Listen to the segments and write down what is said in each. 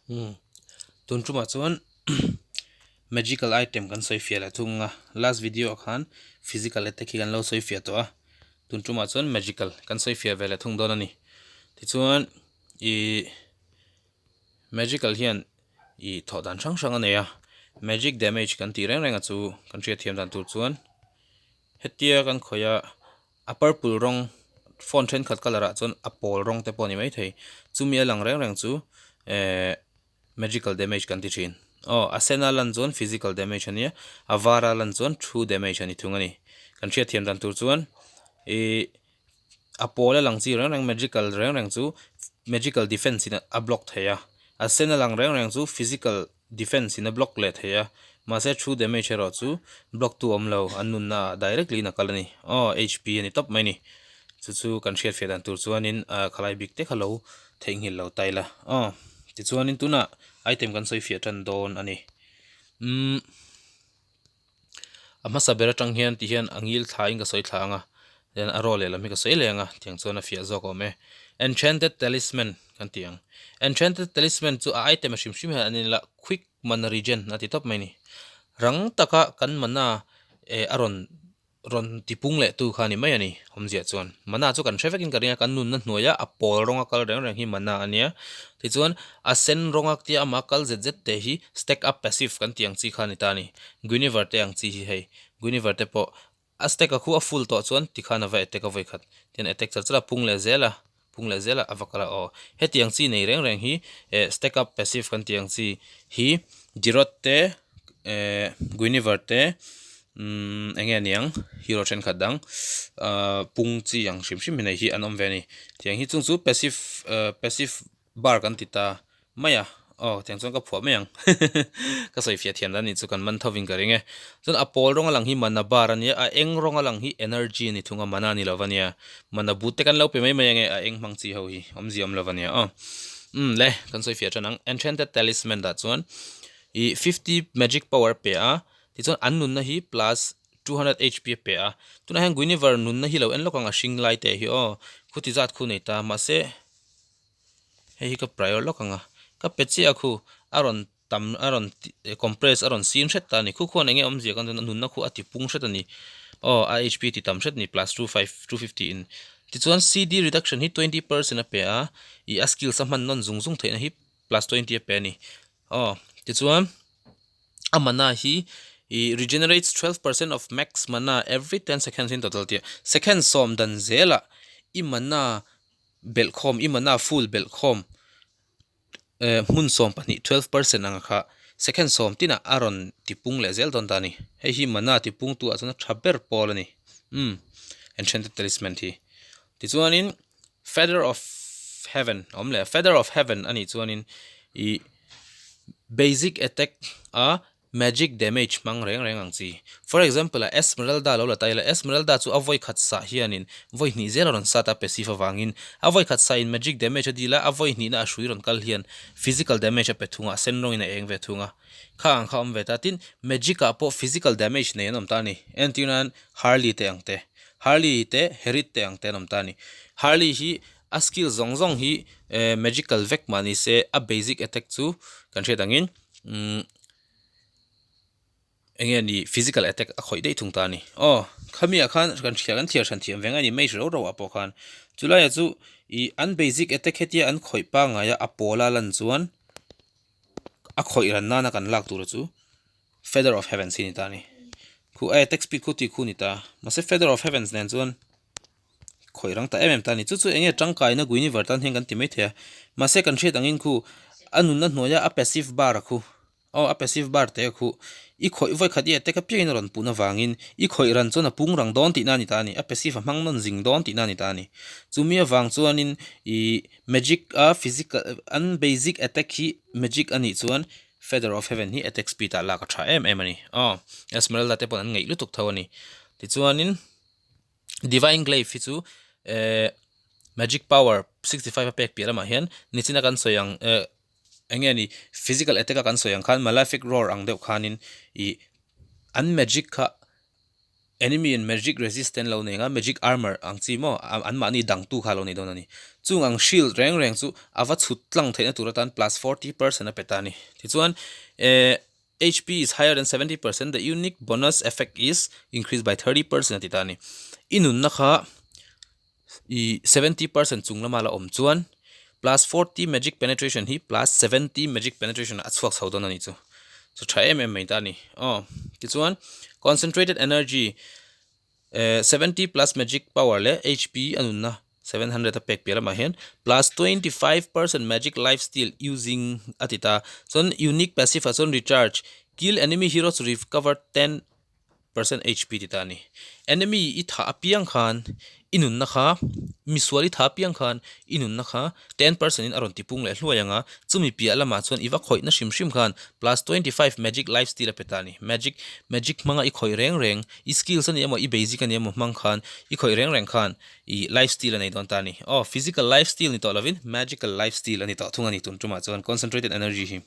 tun chuma chuan magical item kan soi fia la thunga last video khan physical attack kan lo soi fia to a tun chuma chuan magical kan soi fia vela thung don ani ti chuan I magical hian I tho dan sang ania magic damage kan ti reng renga chu kan ria thiam dan tur chuan hetia kan khoya a purple rong font then khat color a chuan a pawl rong te pawni mai thei chumi alang reng chu magical damage kan ti thin asena lan zone physical damage ania avara lan zone true damage ani thungani kan ria thiam dan tur chuan a pawl lang chi reng magical reng chu magical defense in a block theya asena lang reng chu physical defense in a block le theya ma se true damage ro chu block tu omlo annun na directly na kalani hp ani top mai ni chu kan ria fe dan tur chuan in khalai big te khalo theng hil lo taila ti chuan in tuna item kan soi fia tan don ani ama sabera tang hian ti hian angil thain ka soi thanga then a role la mi ka soi lenga tiang chona fia zo ko me enchanted talisman kan tiang enchanted talisman chu a item a shim ha ani la quick mana regen na ti top mai ni rang taka kan mana ron tipung le tu khani mai ani homzia chuan mana chu kan trafficking karinga kan nun na hnuaya a pol ronga kal reng hi mana ania ti chuan a sen ronga ti ama kal zz te hi stack up passive kan tiang chi khani ta ni guinevere te ang chi hi hei guinevere te po a stack a khu a full to chuan ti khana va attack a voi khat ten attack chara pung le zela avakala he tiang chi nei reng hi stack up passive kan tiang chi hi jirot te guinevere te enge niang hero chen khadang pung chi yang shim nei hi anom veni tiang hi chung chu passive bar kan tita maya tiang chung ka phwa meyang ka soi fia thian dan ni chu kan man thawing karinge chun a pol ronga lang hi mana bar ania a eng ronga lang hi energy ni thunga mana ni lovania mana bute kan lo pe mai mai nge a eng mang chi ho hi omji om lovania le kan soi fia chanang enchanted talisman da chuan I 50 magic power pe a ti chuan an nun na hi plus 200 hp pe a tuna hang guinevere nun na hi lo en lokanga shing lai te hi khuti zat khu nei ta ma se hei ka prior lokanga ka pechi a khu aron compress aron sin shet ta ni khu khon enge omji kan nun na khu ati pung shet ani a hp ti tam shet ni plus 250 in ti chuan cd reduction hi 20% a pe a I a skill samhan non zung theina hi plus 20 a pe ni ti chuan a mana hi it regenerates 12% of max mana every 10 seconds in total tia second som dan zela I mana belkhom I mana full belkhom mun som pani 12% anga kha second som tina aron tipung le zel don tani he hi mana tipung tu achana thaber pol ani enchanted talisman thi ti chuanin feather of heaven omle feather of heaven ani chuanin I basic attack a magic damage mang reng ang chi for example a esmeralda lo la taila esmeralda chu avoid khat sa hianin voi ni zero ron sata passive wangin avoid khat sa in magic damage adila avoid ni na shui ron kal hian physical damage pe thunga sen rong ina eng ve thunga khang kham ve tatin magic a po physical damage nei nom tani entinan harley te herit te ang te nom tani harley hi a skill zong hi magical vek mani se a basic attack chu kan the dangin enge ni physical attack a khoi dei thung ta ni khamia khan kan thia kan thiar than thiam venga ni mai ro apo khan chulai chu I an basic attack hetia an khoi pa nga ya apola lan chuan a khoi ran na kan lak tur chu feather of heaven sin ta ni khu attack speed khu ti khu ni ta ma se feather of heavens nen chuan khoi rang ta ta ni chu enge tangkai na guini vertan heng kan ti mai thea ma se kan thret angin khu anun na hnoya a passive bar khu a passive bar te khu I khoi voi khadi te ka pin ron puna wangin I khoi ran chona pung rang don ti na ni ta ni a passive mang non jing don ti na ni ta ni chumia wang chuanin I magic a physical an basic attack hi magic ani chuan feather of heaven hi attack speed a la ka tha ani esmeralda te pon an ngei lutuk thawani ti chuanin divine glaive hi chu magic power 65 pek pi lama hian nichina kan soyang enge ni physical attack kan soyang khan malefic roar ang deuh khanin I an magic kha enemy and magic resistant lo nenga magic armor ang chi mo an ma ni dang tu kha lo nei don ani chung ang shield reng chu awa chut tlang theina turatan plus 40% a petani ti chuan HP is higher than 70%. The unique bonus effect is increased by 30% titani inun na kha 70% chung lama la om chuan plus 40 magic penetration hi plus 70 magic penetration achhuak saudon ani chu so try mai tani ti chuan concentrated energy 70 plus magic power le HP anun na 700 a pek pela ma hian plus 25% magic lifesteal using atita son unique passive son recharge kill enemy hero to recover 10% HP titani enemy I tha apiang khan inun na kha miswali tha piang khan inun na kha 10% in aron tipung le hluayanga chumi pia lama chuan iwa khoi na shim khan plus 25 magic lifesteal petani magic manga I khoi reng I skills ani emo I basic ani emo mang khan I khoi reng khan I lifesteal ani don tani physical lifesteal ni to lovin magical lifesteal ani to thungani tum tuma chuan concentrated energy hi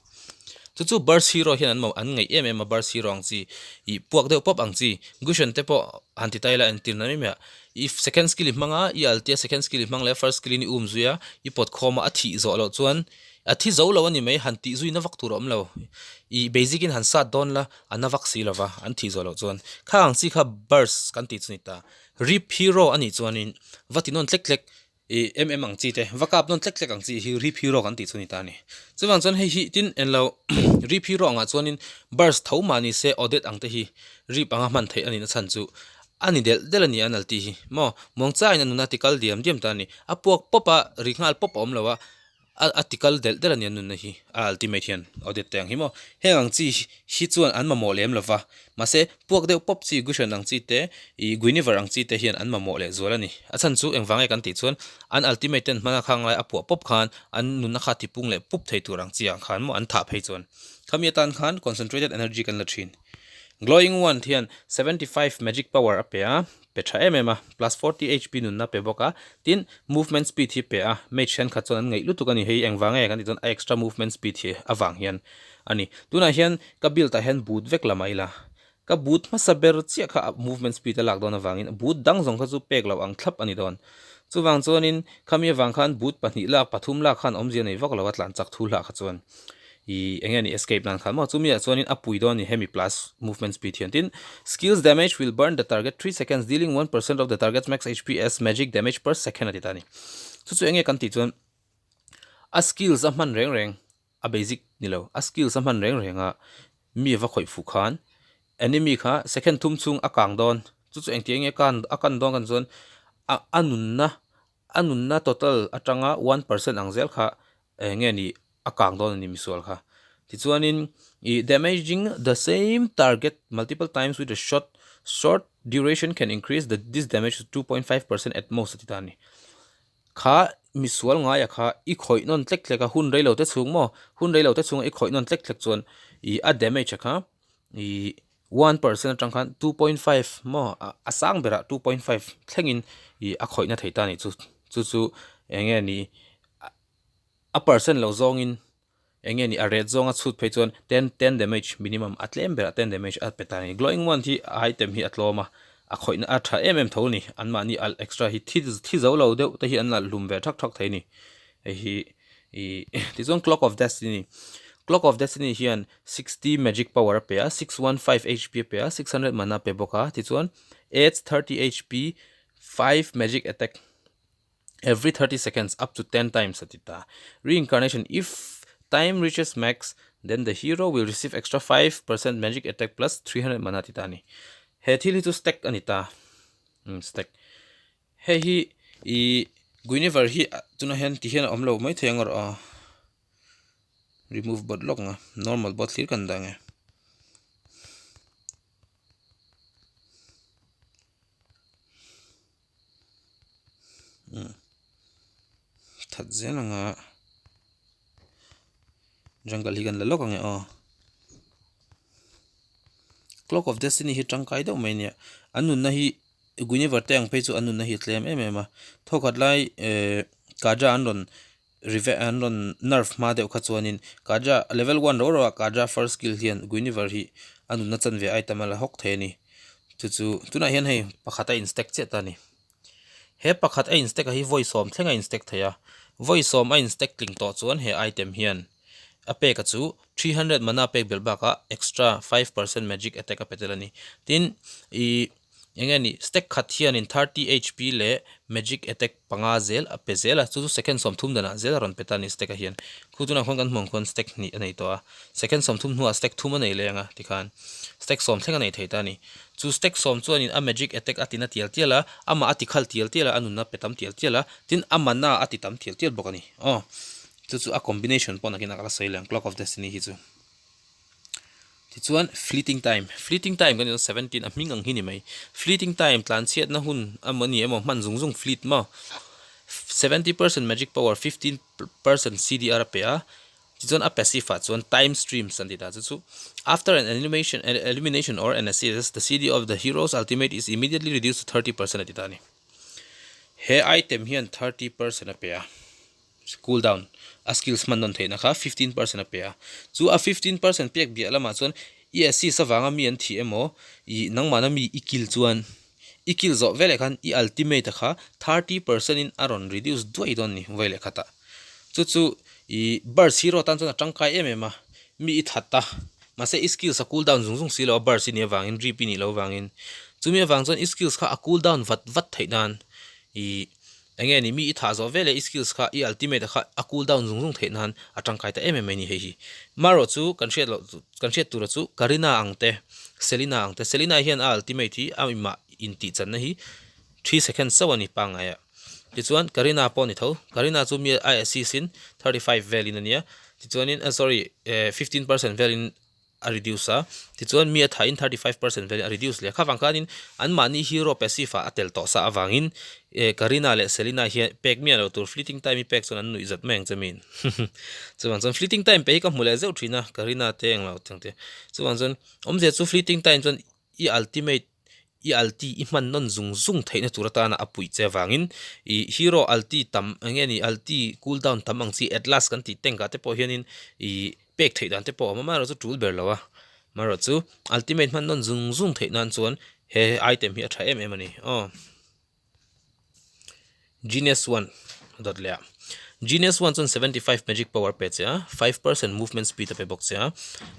chu burst hero hian an ngai em burst hero ang chi I puak de pop ang chi gusion te po anti taila antir na me if second skill manga I altia second skill mang le first skill ni zuya I pot khoma athi zo lo chuan athi zo lo ani mai hanti zui na vak tur om lo I basic in han sa don la anavak si lova an thi zo lo chuan kha ang chi kha burst kan ti chunita rip hero ani chuanin vatinon tlek ang chi te vakap non tlek ang chi hi rip hero kan ti chuni ta ni chuwang chon hi tin en lo rip hero anga chuanin burst thau mani se audit ang te hi rip anga man thei ani na chan chu ani del ani analti hi mongcha ina nunatical diam ta ni apuak popa ringal pop om lawa article del ani nun na hi ultimate hian audit tang hi mo hengang chi hi chuan an mamo lem lova mase puak de pop chi gusion ang chi te I guiniver ang chi te hian an mamo le zolani achan chu engwange kan ti chuan an ultimate ten mana khang lai apu pop khan an nun na kha tipung le pup thei turang chi ang khan mo an tha phei chuan khamiatan khan concentrated energy kan la thin glowing one thian 75 magic power apea petra mm plus 40 HP nun na pe boka tin movement speed hi pe mage chen kha chon ngai lutuk ani hei engwange kan ton extra movement speed hi awang hian ani tuna hian ka bil ta hen boot vek lamaila ka boot ma saber chi kha movement speed la don awangin boot dang jong kha chu pek law ang thlap ani don chuwang chonin khamia wang khan boot pahnih lak pathum lak khan omji nei vak lawat lan chak thu la kha chon engani escape nan khan mo chumia chuanin apui don ni hemi plus movement speed hian tin skills damage will burn the target 3 seconds dealing 1% of the target's max HP as magic damage per second atitani chu enge kan ti chuan a skills a man reng a basic nilo a skills a man reng a mi va khoi fu khan enemy kha second thum chung akang don chu engti enge kan akan don kan zon anunna total atanga 1% angzel kha engeni akang don ni misol kha ti chuanin damaging the same target multiple times with a short duration can increase this damage to 2.5% at most atitani kha miswal nga ya kha I khoi non tlek tleka hun reilo te chung mo hun reilo te chung I khoi non tlek chuan a damage kha 1% atang khan 2.5 mo asang bera 2.5 thlengin a khoi na theita ni chu enge ni a person lo zong in engeni a red zong a chut phei chuan 10 damage minimum atlem bera 10 damage at petani glowing one thi item hi atloma a khoina a tha thoni anma ni al extra hi thi zo lo de te hi an la lum ve thak theini hi ti zong clock of destiny hian 60 magic power pe 615 HP pe 600 mana pe boka ti chuan 30 HP 5 magic attack every 30 seconds up to 10 times atita reincarnation if time reaches max then the hero will receive extra 5% magic attack plus 300 mana titani he thili to stack anita stack he hi guiniver hi tuna hen ti hen omlo mai thengor remove bot lock nga normal bot clear kan dange that zena nga jungle hi kan la lock nga clock of destiny hi tangkai do mai ne anun na hi guiniver te ang pe chu anun na hi tlem emema thokat lai kaja andon rive andon nerf ma de kha chuanin kaja level 1 ro kaja first skill hian guiniver hi anun na chan ve item la hok theni chu tuna hian hei pakhata instack che ta ni he pakhat a instack hi voice som thlenga instack thaya voice som in stack kling to chuan he item hian a pek a chu 300 mana pek bel baka extra 5% magic attack a petelani tin I engani stack khat hian in 30 HP le magic attack panga zel a pezela chu second som thum dana zel ron petani stack a hian khutuna khon kan mong kon stack ni anei to a second som thum nuwa stack thum anei lenga tikhan stack som thlenga nei theita ni chu stack som chuan in a magic attack atina tial tiala ama atikhal tial tiala anuna petam tial tiala tin amana atitam tial tial bokani chu a combination pon akina kala sailang clock of destiny hi chu tichuan fleeting time kan 17 a ming ang hini mai fleeting time tlan chiat na hun amani emo man zung fleet ma 70% magic power 15% CDR pe a tichuan a passive chuan time stream sandita chu after an elimination or an assist the CD of the hero's ultimate is immediately reduced to 30% atitani he item hian 30% a pe a cooldown a skills man non theina kha 15% a pe a chu a 15% pek bi alama chuan ESC sawanga mi an thi emo I nangmana mi ikil chuan ikil zo vele khan I ultimate kha 30% in aron reduce duai don ni vele khata chu I burst hero tan chuna tangkai emema mi I thata mase skills a cooldown zung silo burst ni awangin repeat ni lo wangin chumi awang chon skills kha a cooldown vat thainan I engeni mi itha zo vele skills kha I ultimate kha a cooldown zung theinan atangkai ta MMA ni hei maro chu kan shet tur chu Karina angte Selina hian a ultimate hi a ima inti chan na hi 3 seconds sawani pangaya tichuan Karina pon ni tho Karina chu mi ISC sin 35 value ania tichuanin 15% value a reduce tichuan mi a thain 35% value a reduce le khawang kanin an mani hero passive a tel to sa awangin Karina le Selina hi pek mi alo tur fleeting time pek chon an nui zat meng chamin chuan chon fleeting time pe ka mule zeu thina Karina te ang lo tengte chuan chon omje chu fleeting time chon I ultimate I alti I man non zung theina turata na apui che wangin I hero alti tam angeni alti cooldown tam ang chi at last kan ti tengka te po hianin I pek theidan te po maro chu tool ber lawa maro chu ultimate man non zung theinan chuan he item hi a tha em ani Genius 1 dot lea Genius 1 on 75 magic power pets 5% movement speed pe box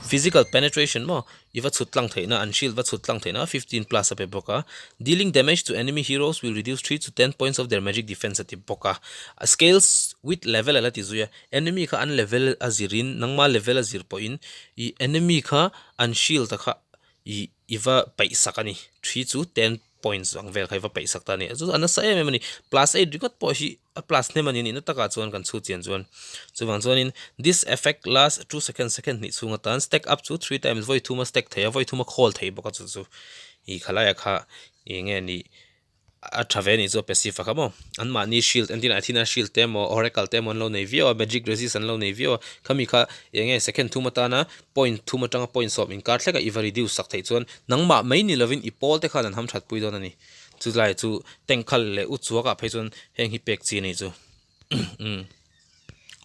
physical penetration mo iwa chutlang theina an shield wa chutlang theina 15 plus pe boka dealing damage to enemy heroes will reduce 3 to 10 points of their magic defense at boka scales with level ala tizuya enemy kha an level azirin nangma level azir point I enemy kha an shield kha iwa paisa kani 3 to 10 points ang vel khaiwa paisa tani chu ana sa em mani plus 8 rigot po hi a plus ne mani ni na taka chuan kan chu chen chuan in this effect lasts 2 second ni chunga tan stack up to 3 times voi thuma stack thaya voi thuma khol thei boka chu I khalaya kha nge ni a thaveni zo passive khamo an mani shield antina athina shield temo oracle temo lo nei vio magic resistance lo nei vio khami kha nge second thuma ta na point thuma tanga point sob in card leka iva reduce sak thei chuan nangma mai ni lovin ipol te khan an ham that pui don ani chu lai chu tengkhal le u chuaka phei chun heng hi pek chi nei chu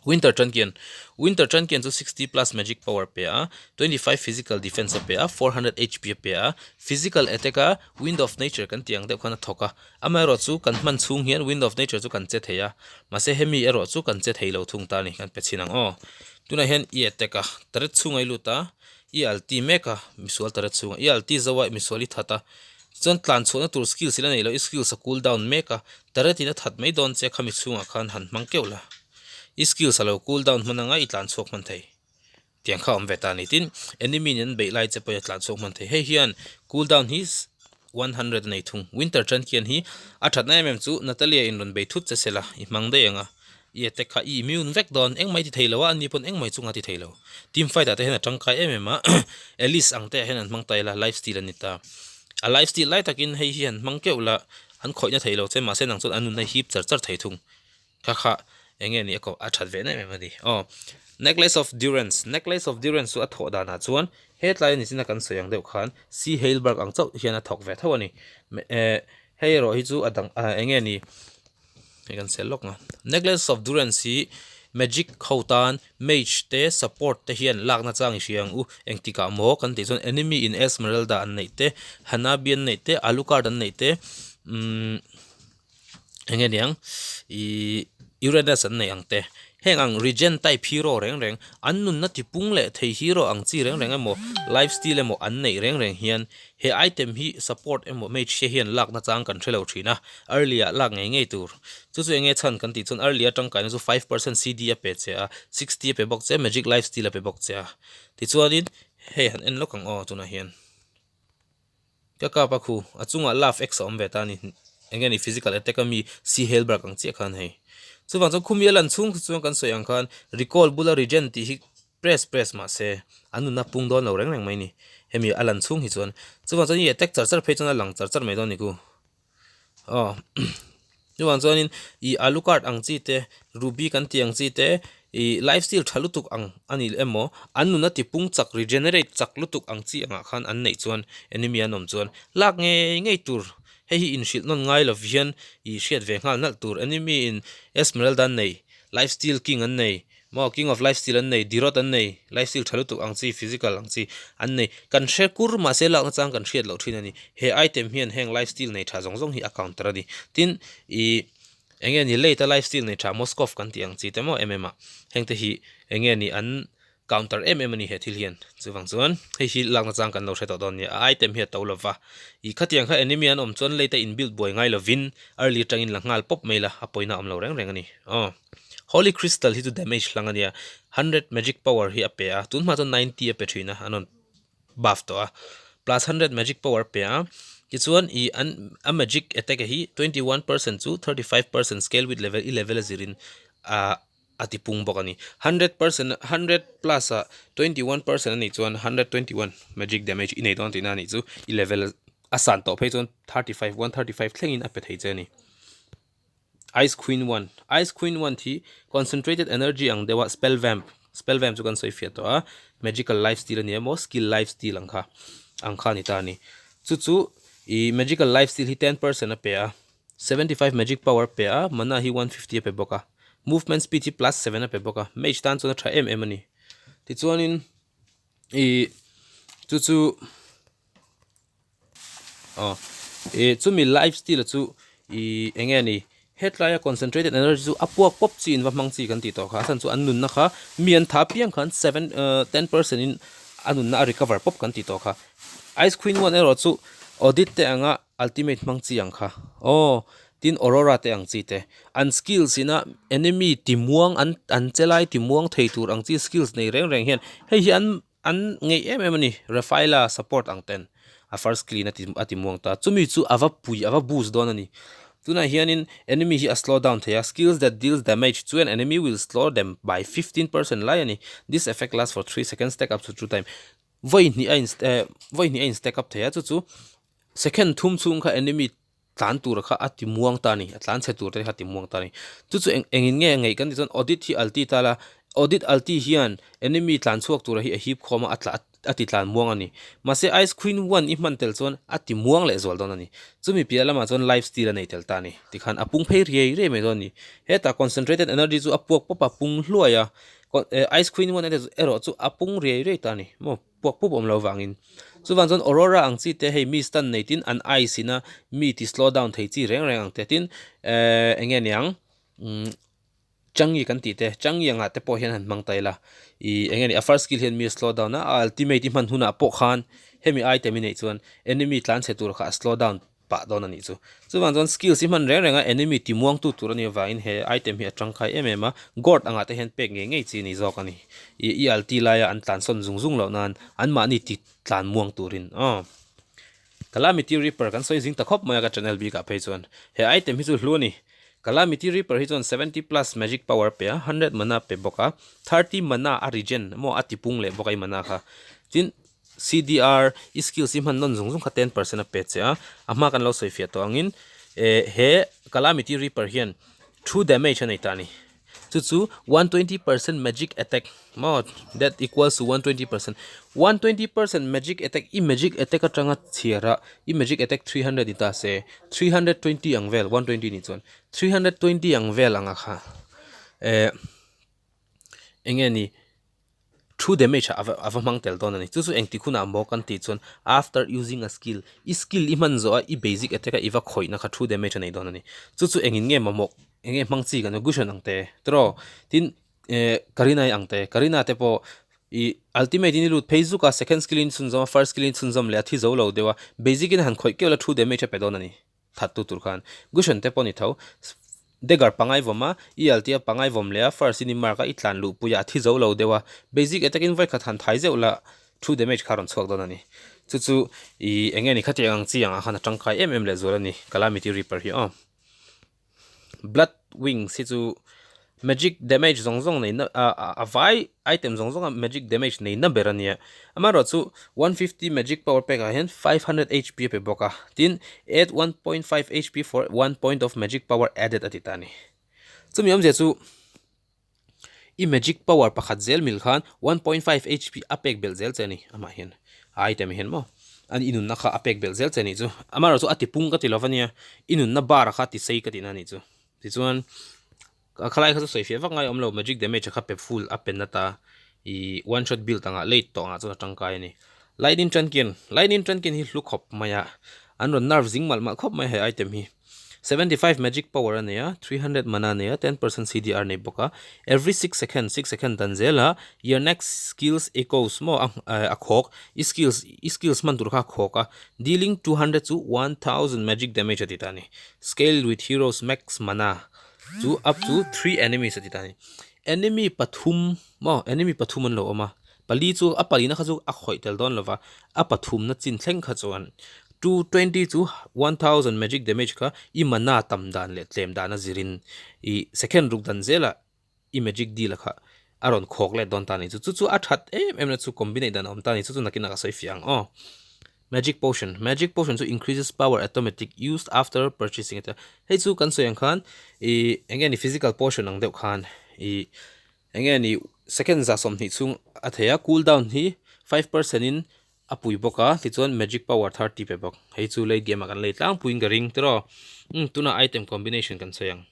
Winter Trankian to 60 plus magic power pair, 25 physical defense pair, 400 HP pair, physical attack, wind of nature kan tiang de khana thoka. Amaro chu kan man chung hian wind of nature chu kan che theya. Mase hemi ero chu kan che theilo thung ta ni kan pechinang Tuna hian I attack taret chungai luta, I alti meka misual taret chunga. I alti zawa misuali thata. Chon tlan chona tur skill sila nei lo skills a cooldown meka taret ina that mai don che khami chunga khan han mangkeula. Skills alo cooldown mananga itlan chok man thei tiang kha omveta ni tin enemy nen beilai che poya tlan chok man thei he hian cooldown his 100 nei thung winter trankian hi athat na chu Natalia in ron be thut che sela I mangde anga I attack kha immune vek don engmai ti theilawa ani pon engmai chunga ti theilo team fight ate hena tangkai emema Alice angte henan mangtaila lifesteal anita a lifesteal lai takin hei hian mangkeula an khoina theilo che ma se nang chon anun nei hip char thei thung kha engeni eko athat ve na memadi necklace of durance su atho dana chuan headline ni sina kan soyang deuh khan C Hailberg ang chau hian a thok ve thawani hero hi chu adang engeni kan selok nga necklace of durance hi magic khautan mage te support te hian lakna chang hiang u engtika mo kan ti chon enemy in Esmeralda an nei te Hanabian nei te Alucard an nei te engeniang Uranus an nei angte heng ang regen type hero reng an nun na tipung le thei hero ang chi reng emo lifesteal emo an nei reng hian he item hi support emo mage she hian lak na chang kan thelo thina earlier lak ngei tur chu nge chan kan ti chun earlier tang kan chu 5% CD a pe che a 60 pe bok che magic lifesteal a pe bok che a ti chuanin he han en lokang o tuna hian ka pa khu achunga laugh x om ve ta ni engeni physical attack mi si helbra kang che khan hei chu wang khumia lan chung chu kan soyang khan recall bula regen ti hi press ma se anu na pung don lo reng mai ni hemi alan chung hi chon chu wang ni attack char phe chana lang char mai don ni ku oh chu wang in I alucard ang chi te ruby kan ti ang chi te I lifesteal thalutuk ang anil emo anu na ti pung chak regenerate chak lutuk ang chi anga khan an nei chuan enemy anom chuan lak ngei tur hei in shil non ngai lo vian I shet ve ngal nal tur enemy in esmeralda nei lifesteal king an nei mo king of lifesteal an nei dirot an nei lifesteal thalutuk ang chi physical ang chi an nei kan share kur ma se lak na chang kan shet lo thin ani he item hian heng lifesteal nei tha zong hi account rani tin I engeni later lifesteal nei tha moskov kan ti ang chi temo MMA hengte hi engeni an counter ni he thil hian chuwang chuan hei hi lakna chang kan lo hreto don ni item hi to lova I khatiang kha enemy an om chon later inbuilt boy ngai lovin early tangin la ngal pop maila apoina am lo reng ani holy crystal hi to damage langania 100 magic power hi ape a tun ma to 90 ape thina anon buff to a plus 100 magic power pe a kichuan I an a magic attack hi 21% to 35% scale with level 11 zirin atipung bokani 100% 100 plus 21% ani chuan 121 magic damage in don tina ni chu level asan to phe chuan 35 135 thlengin ape thei chani Ice Queen 1 thi concentrated energy ang dewa spell vamp chu kan soi fiat to a magical lifesteal ni emo skill lifesteal ang kha ni ta ni chu I magical lifesteal hi 10% a pe a 75 magic power pe a mana hi 150 pe boka movement speed hi plus 7 a pe boka mage tan chu na tha ani ti chuanin I chu chu mi lifesteal chu I engeni headlaya concentrated energy chu apuak pop chin wa mang chi kan ti to kha san chu annun na kha mian tha piang khan 10% in anun na recover pop kan ti to kha ice queen 1 ero chu audit te anga ultimate mang chi ang kha tin aurora te ang chi te an skills ina enemy timuang an chelai timuang thei tur ang chi skills nei reng hian hei hi an ngei ani refiler support ang ten a first clean atimuang ta chumi chu ava boost don ani tuna hianin enemy hi a slow down thea skills that deals damage to an enemy will slow them by 15% lai ani this effect lasts for 3 seconds stack up to 2 time voi ni ein stack up thea chu second thum chung kha enemy tlan tur kha atimuang ta ni tlan che tur te atimuang ta ni chu engin ngei kan ti chon audit hi alti tala audit alti hian enemy tlan chuak tur hi a hip khoma atla ati tlan muang ani mase ice queen 1 I mantel chon ati muang le zol don ani chumi piala ma chon lifesteal nei tel ta ni tikhan apung phei riei re me don ni heta concentrated energy chu apuak popa pung hluaya ice queen 1 ero chu apung riei re ta ni mo puak pup om lo wangin chu wan chon aurora ang chi te hei mi stan nei tin an ice ina mi ti slow down thei chi reng ang te tin engen yang changi kan ti te changi anga te po hian han mang taila I engeni a first skill hian mi slow down na ultimate I man huna po khan hemi item nei chuan enemy tlan che tur kha slow down pa don ani chu wan jon skills I man reng enemy timuang tu tur ani wa in he item hi atang khai emema god anga te hen pek ngei chi ni zok ani I alti la ya an tlan son zung lo nan an ma ni ti tlan muang turin calamity reaper kan soi jing ta khop moya ka channel bi ka phe chuan he item hi chu hlu ni calamity reaper hi chon 70 plus magic power pe 100 mana pe boka 30 mana a regen mo atipung le bokai mana kha tin CDR skills I man non zung kha 10% a pe che ama kan lo soi fia to angin he calamity reaper hian true damage anei tani chu 120% magic attack mo that equals to 120% 120% magic attack I magic attack atanga chiara I magic attack 300 ita se 320 ang vel 120 ni chon 320 ang vel anga kha engeni true damage ava mangtel don ani chu engti khuna mo kan ti chon after using a skill I skill I man zo I basic attack iwa khoina kha true damage nei don ani chu engin nge mamok enge mangchi kan gushon angte tro tin karina angte karina te po I ultimate in root phasezu ka second skill in sunzam first skill in sunzam le thi zo lo dewa basic in han khoi ke la thu damage pe donani thattu tur khan gushon te poni thau degar pangai voma I altia pangai vom le first in marka I tlan lu puya thi zo lo dewa basic attack in vai khathan thai ze ula thu damage kharon chok donani chu chu I enge ni khati ang chi ang khana tangkai le zorani calamity reaper hi blood wing si chu magic damage zongzong nei na vai item zongzong magic damage nei na berania amaro chu 150 magic power pack a hen 500 hp pe boka tin add 1.5 hp for 1 point of magic power added atitani chumiom je chu I magic power pakhat zel mil khan 1.5 hp apek bel zel cheni ama hen item hen mo an inun na kha apek bel zel cheni chu amaro chu atipung ka tilovania inun na bar kha ti sei ka tinani chu ti chuan khalai kha soi fe ngai omlo magic damage kha pe full apen nata I one shot build anga late to nga chu tangkai ni lightning trankin hi look hop maya anron nerve zingmal ma khop mai he item hi 75 magic power ania 300 mana ania 10% CDR nei boka every 6 second danzela your next skills echoes mo a khok skills man tur kha khoka dealing 200 to 1000 magic damage atitani scale with heroes max mana to up to 3 enemies atitani enemy pathum an lo oma pali chu apali na kha chu a khoi tel don lova a pathum na chin thleng kha chuan 220 to 1000 magic damage ka I mana tam dan le tlem dan a zirin I second ruk dan zela I magic deal kha aron khok le don tani chu chu athat na chu combine dan om tani chu nakina ka soi fiang magic potion so increases power automatic used after purchasing it hey chu kan soyang khan again the physical portion ang deuh khan again the second za som ni chung athaya cooldown hi 5% in apui boka ti chuan magic power 30 pe bok hey chu late game kan late lang puing ga ring tro tuna item combination kan soyang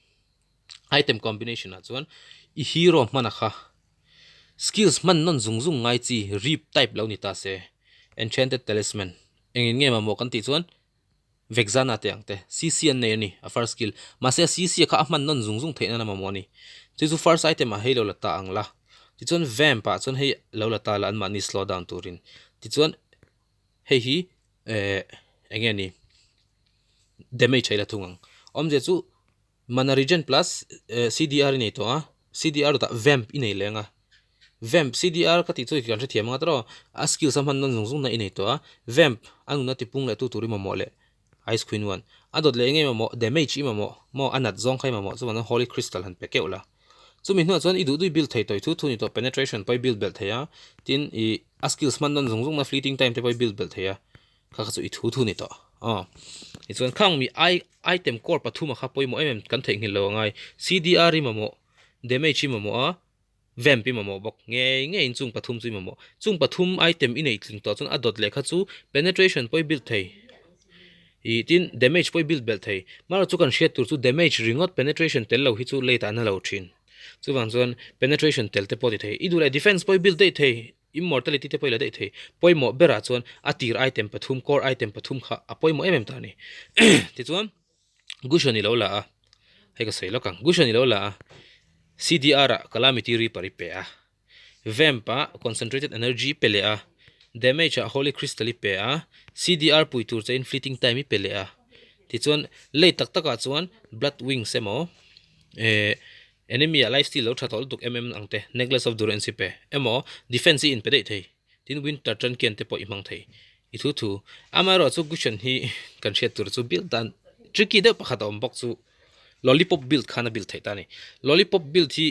item combination a chuan I hero mana kha skills man non zung ngai chi rip type lo ni ta se enchanted talisman engin nge ma mo kan ti chuan vexana te angte CCN ne ni a first skill ma se CC kha man non zung theina na ma mo ni chu first item a helo la ta angla ti chuan vamp a chuan hei lo la ta la an ma ni slow down turin ti chuan hei hi again ni damage haila thungang omje chu mana regen plus CDR nei to a CDR ta vamp inei lenga vamp CDR ka ti chu kan the thiam nga tro a skill samhan non zung na inei to a vamp anu na ti pung le tu turi mo le ice queen one adot le nge mo damage mo anat zong khai mo chu man holy crystal han pe keula chumi hnu chuan I du build thei toi thu ni to penetration poi build bel theya tin a skills man non zung na fleeting time te poi build bel theya kha chu I thu ni to I chuan khang mi item core pathuma kha poi mo kan thei ngil lo ngai CDR mo damage mo a vamp mo bok nge in chung pathum chu mo chung pathum item inei tling to chun adot lekha chu penetration poi build thei I tin damage poi build bel thei mar chu kan shet tur chu damage ringot penetration tel lo hi chu late an lo thin chu wang chuan penetration tel te podi thei I du le defense poi build dei thei immortality te poi la dei thei poi mo bera chuan atir item pathum core item pathum kha apoi mo ta ni ti chuan gushoni lo la a hei ka sei lo kang gushoni lo la a CDR calamity reaper pe a vamp concentrated energy pele a damage holy crystal pe a CDR pui tur chain fleeting time pele a ti chuan lei tak taka chuan blood wings emo enemy lifesteal lo thatol duk angte necklace of durance pe emo defense in pe dei thei tin winter tran ken te po imang thei I thu amaro chu gushon hi kan shet tur chu build dan tricky de pakhat om bok chu lollipop build khana build thei tani lollipop build hi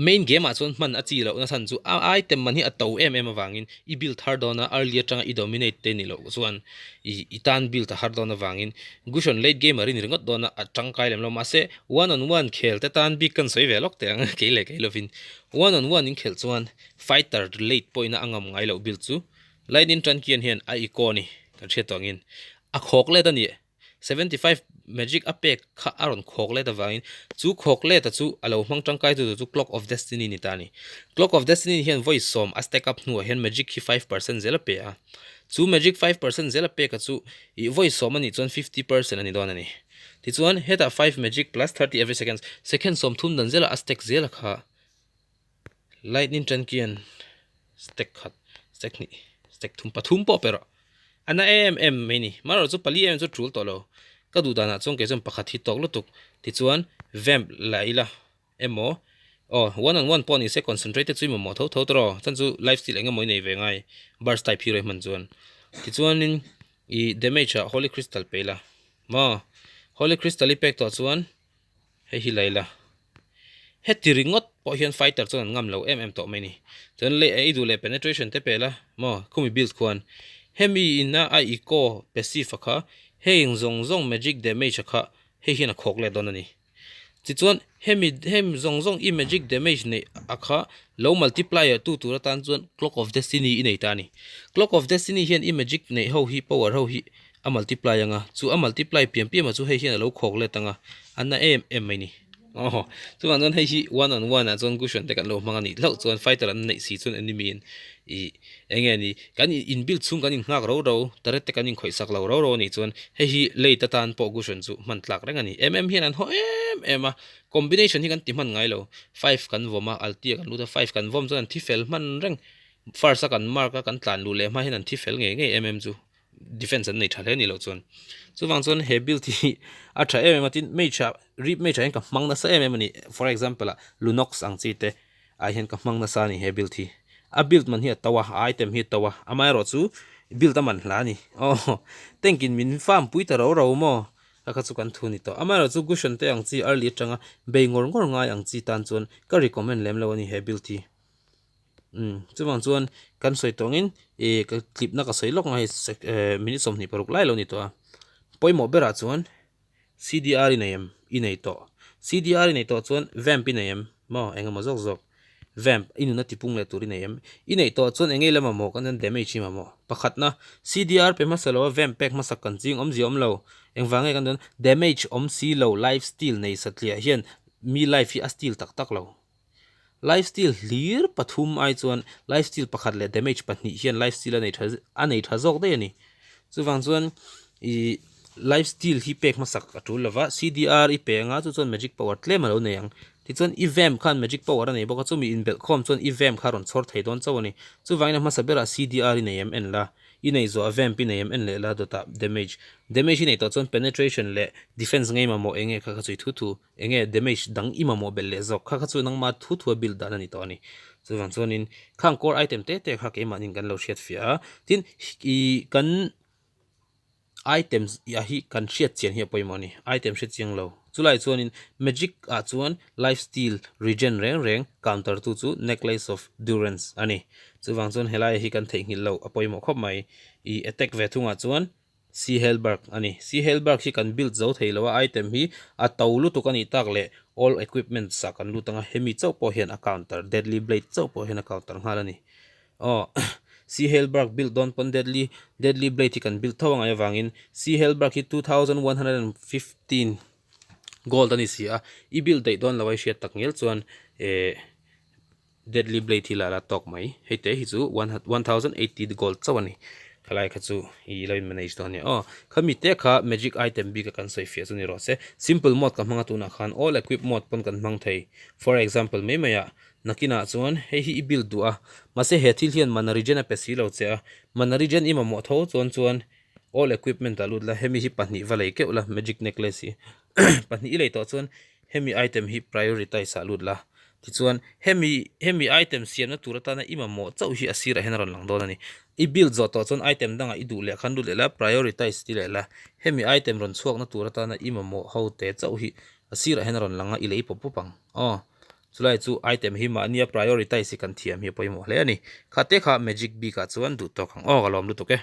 main game a chon man achi lo na san chu item man hi ato awangin I build hard on earlier tanga I dominate te ni lo chuan I tan build hard on awangin gushon late game rin ringot dona atang kai lem lo ma se one on one khel te tan big kan soi velok te ang ke lovin one on one in khel chuan fighter late point na angam ngai lo build chu lightning tran kian hian a iconi kan che tongin a khok le tani 75 magic apek kha aron khok le dawangin chu khok le ta chu alo hmang tangkai chu clock of destiny ni tani clock of destiny hian voice som a stack up nu hian magic hi 5% zela pe a chu magic 5% zela pe ka chu I voice som ani chon 50% ani don ani ti chuan heta 5 magic plus 30 every second som thum dan zela stack zela kha lightning tran kian stack khat stack ni stack thum pathum po pero ana mm mai ni maro chu pali em chu trul to lo ka du dana chong ke jam pakhat hi tok lutuk ti chuan vamp laila emo one on one pon is a concentrated chui mo tho tho tro chan chu lifesteal enga moi nei ve ngai burst type hi roi man chuan ti chuan in I damage a holy crystal pela ma holy crystal impact to chuan hi laila he tiringot po hian fighter chuan ngam lo to mai ni chuan le e du le penetration te pela mo khumi build khuan hemi ina a eco passive kha heing zong magic damage kha he hian a khok le don ani chi chuan hem zong I magic damage nei akha low multiplier tu ra tan chuan clock of destiny I nei ta ni clock of destiny hian I magic nei ho hi power ho hi a multiply anga chu a multiply piam chu he hian lo khok le tanga anna em mai ni chu an chuan hei hi one on one a chuan cushion te kan lo hmang ani lo chuan fighter an nei si chuan enemy in enge ni kan in build chung kan in ngak ro taret te kan in khoi sak ro ni chuan hei hi leita tan po cushion chu man tlak reng ani hian an ho a combination hi kan ti man ngai lo 5 kan voma alti kan luta 5 kan vom chuan thi fel man reng farsa kan mark kan tlan lu le ma hin an thi fel nge chu defense an nei thale ni lo chuan chu wang chuan he build hi a tha matin mage rip mage ka mangna sa ani for example lunox ang chi te a hian ka mangna sa ni he build hi a build man hi tawa item hi tawa amai ro chu build a man hla ni tankin min farm pui ta ro mo aka chu kan thuni to amai ro chu cushion te ang chi early tanga be ngor ngai ang chi tan chuan ka recommend lem lo ani he build hi chu wang chuan kan soi tongin ka clip na ka soi lok ngai minute som ni paruk lai lo ni to poimo bera chuan cdr inei to cdr inei to chuan vamp inei mo enga mo zok vamp inuna tipung le turi nei inei to chuan engei lama mo kan damage ma mo pakhat na cdr pe masalo vamp pek masak kan jing om lo engwange kan don damage om si lo lifesteal nei satlia hian mi life hi a steal tak lo lifesteal lir pathum ai chuan lifesteal pakhat le damage pahni hian lifesteal anei thazok de ani chuwang chuan lifesteal hi pek masak atul lova cdr I pe nga chu chuan magic power tlem lo neyang ti chuan I vamp khan magic power ani boka chu mi in bel khom chuan I vamp kharon chhor thei don chawani chu wangna masabera cdr nei en la inei zo vamp nei en le la dota damage nei to chuan penetration le defense ngei ma mo enge kha chu thu enge damage dang ima mo bel le zok kha chu nang ma thu build dan ani to ani chu wang chuan in khang core item te kha ke manin kan lo hriat fia tin kan items ya hi kan hriat chen hi poimoni item hriat chiang lo chulai chuan in magic a chuan lifesteal regen reng counter tu chu necklace of durance ani chuwang chuan helai hi kan thei ngil lo apoimo khop mai attack ve thunga chuan sea hellberg ani sea hellberg hi kan build zo thei lo item hi a tawlu tu kan I tak le all equipment sa kan lu tanga hemi chau po hian a counter deadly blade chau po hian a counter ngalani sea hellberg build on pon deadly blade hi kan build thawang ai wangin sea hellberg hi 2115 gold ani sia I build dai don lawai hriat tak ngel chuan deadly blade hi la tok mai hete hi chu 1080 gold chawani khalai kha chu I loin manage don ni khami te kha magic item bi ka kan soi fia chu ni ro se simple mode ka manga tu na khan all equip mode pon kan mang thei for example me maya nakina chuan he hi build du a mase he thil hian mana regen a pesi lo che mana regen ima mo tho chuan all equipment alut la hemi hi pahni valei ke ula magic necklace hi pahni ilei to chuan hemi item hi prioritize alut la ti chuan hemi item siam na turata na ima mo chau hi asira henron lang don ani I build zo to chuan item danga I du le khan du le la prioritize ti le la hemi item ron chuak na turata na ima mo ho te chau hi asira henron langa ilei popupang chulai chu item hi ma ania prioritize kan thiam hi poimo hle ani khate kha magic bi ka chuan du to khang galom lu to ke